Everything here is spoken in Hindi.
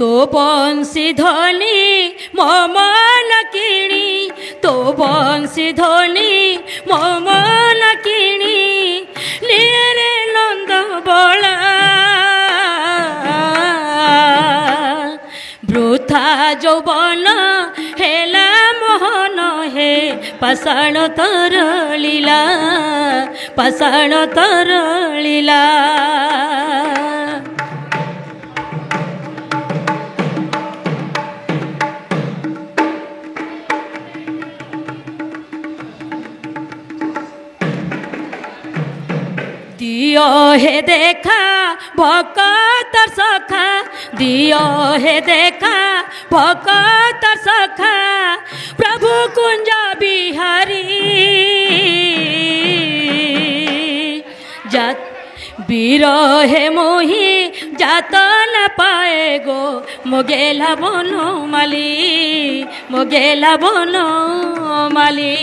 तो बंशी ध्वनि मो मन किणी तो बंशी ध्वनि मो मन किणी निरे नंद बला वृथा यौवन हेला मोहन हे पाषाण तरलीला पाषाण तरलीला दियो हे देखा भक्त सखा दियो हे देखा भक्त सखा प्रभु कुंज बिहारी जात वीर हे मोही जात न पाए गो मोगेला बनो माली मोगेला बनो माली।